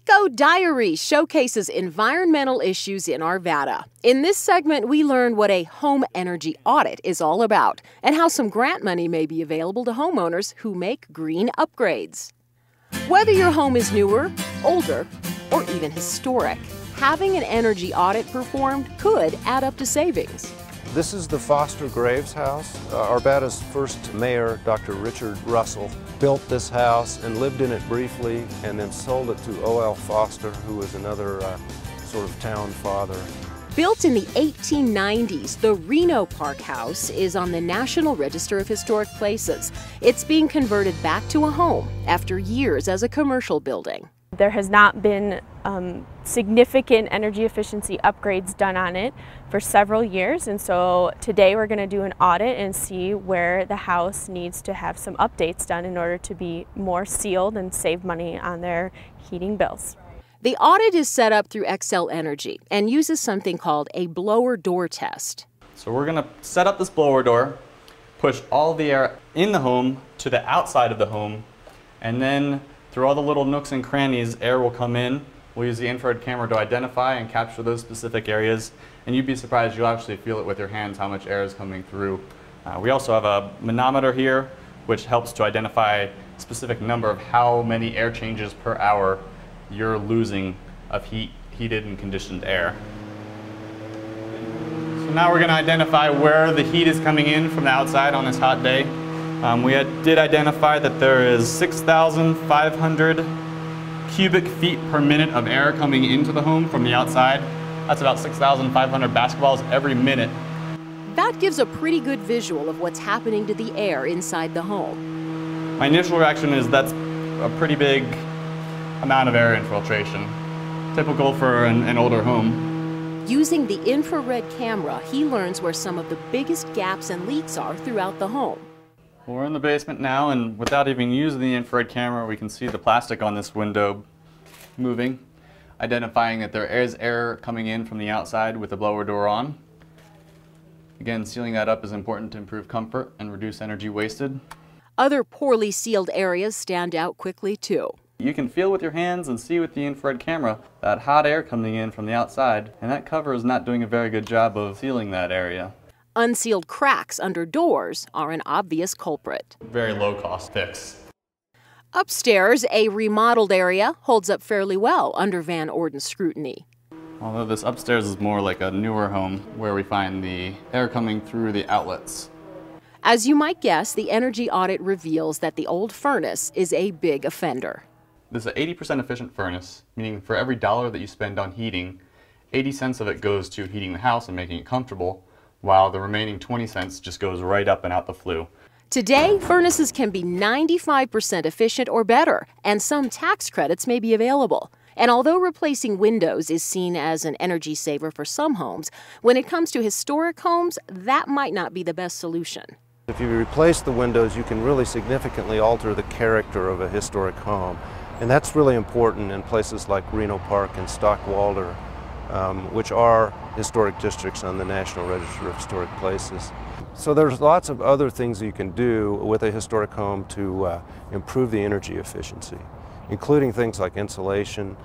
Eco Diary showcases environmental issues in Arvada. In this segment, we learn what a home energy audit is all about and how some grant money may be available to homeowners who make green upgrades. Whether your home is newer, older, or even historic, having an energy audit performed could add up to savings. This is the Foster Graves house. Arvada's first mayor, Dr. Richard Russell, built this house and lived in it briefly and then sold it to O.L. Foster, who was another sort of town father. Built in the 1890s, the Reno Park House is on the National Register of Historic Places. It's being converted back to a home after years as a commercial building. There has not been significant energy efficiency upgrades done on it for several years, and so today we're going to do an audit and see where the house needs to have some updates done in order to be more sealed and save money on their heating bills. The audit is set up through Xcel Energy and uses something called a blower door test. So we're going to set up this blower door, push all the air in the home to the outside of the home, and then through all the little nooks and crannies, air will come in. We'll use the infrared camera to identify and capture those specific areas, and you'd be surprised, you'll actually feel it with your hands how much air is coming through. We also have a manometer here, which helps to identify a specific number of how many air changes per hour you're losing of heated and conditioned air. So now we're going to identify where the heat is coming in from the outside on this hot day. We did identify that there is 6,500 cubic feet per minute of air coming into the home from the outside. That's about 6,500 basketballs every minute. That gives a pretty good visual of what's happening to the air inside the home. My initial reaction is that's a pretty big amount of air infiltration, typical for an older home. Using the infrared camera, he learns where some of the biggest gaps and leaks are throughout the home. We're in the basement now, and without even using the infrared camera, we can see the plastic on this window moving, identifying that there is air coming in from the outside with the blower door on. Again, sealing that up is important to improve comfort and reduce energy wasted. Other poorly sealed areas stand out quickly too. You can feel with your hands and see with the infrared camera that hot air coming in from the outside, and that cover is not doing a very good job of sealing that area. Unsealed cracks under doors are an obvious culprit. Very low-cost fix. Upstairs, a remodeled area holds up fairly well under Van Orden's scrutiny. Although this upstairs is more like a newer home where we find the air coming through the outlets. As you might guess, the energy audit reveals that the old furnace is a big offender. This is an 80% efficient furnace, meaning for every dollar that you spend on heating, 80 cents of it goes to heating the house and making it comfortable, while the remaining 20 cents just goes right up and out the flue. Today, furnaces can be 95% efficient or better, and some tax credits may be available. And although replacing windows is seen as an energy saver for some homes, when it comes to historic homes, that might not be the best solution. If you replace the windows, you can really significantly alter the character of a historic home. And that's really important in places like Reno Park and Stockwalder, which are historic districts on the National Register of Historic Places. So there's lots of other things you can do with a historic home to improve the energy efficiency, including things like insulation,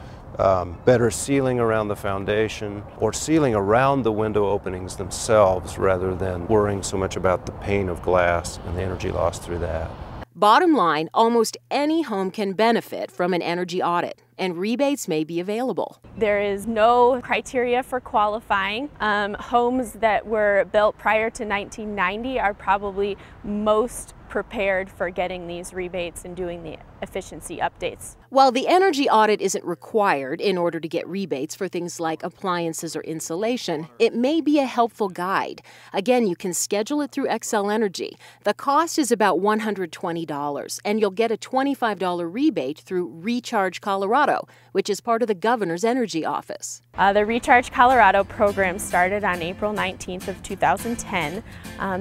better sealing around the foundation, or sealing around the window openings themselves rather than worrying so much about the pane of glass and the energy loss through that. Bottom line, almost any home can benefit from an energy audit, and rebates may be available. There is no criteria for qualifying. Homes that were built prior to 1990 are probably most prepared for getting these rebates and doing the efficiency updates. While the energy audit isn't required in order to get rebates for things like appliances or insulation, it may be a helpful guide. Again, you can schedule it through Xcel Energy. The cost is about $120, and you'll get a $25 rebate through Recharge Colorado, which is part of the Governor's Energy Office. The Recharge Colorado program started on April 19th of 2010.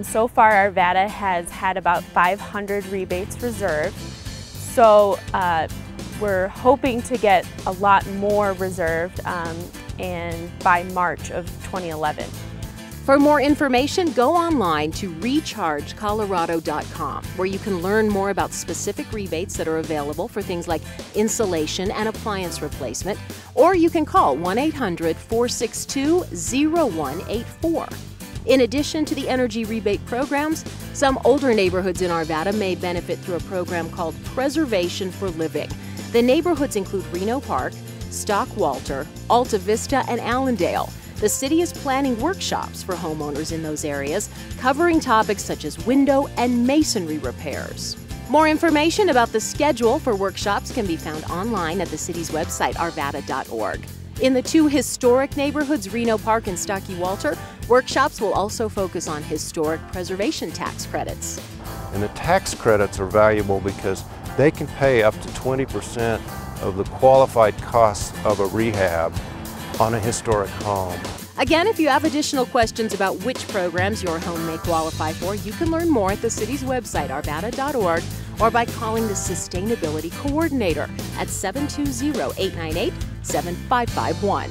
So far, Arvada has had about 500 rebates reserved. So we're hoping to get a lot more reserved and by March of 2011. For more information, go online to rechargecolorado.com, where you can learn more about specific rebates that are available for things like insulation and appliance replacement, or you can call 1-800-462-0184. In addition to the energy rebate programs, some older neighborhoods in Arvada may benefit through a program called Preservation for Living. The neighborhoods include Reno Park, Stock Walter, Alta Vista, and Allendale. The city is planning workshops for homeowners in those areas, covering topics such as window and masonry repairs. More information about the schedule for workshops can be found online at the city's website, arvada.org. In the two historic neighborhoods, Reno Park and Stocky Walter, workshops will also focus on historic preservation tax credits. And the tax credits are valuable because they can pay up to 20% of the qualified costs of a rehab on a historic home. Again, if you have additional questions about which programs your home may qualify for, you can learn more at the city's website, arvada.org, or by calling the Sustainability Coordinator at 720-898-7551.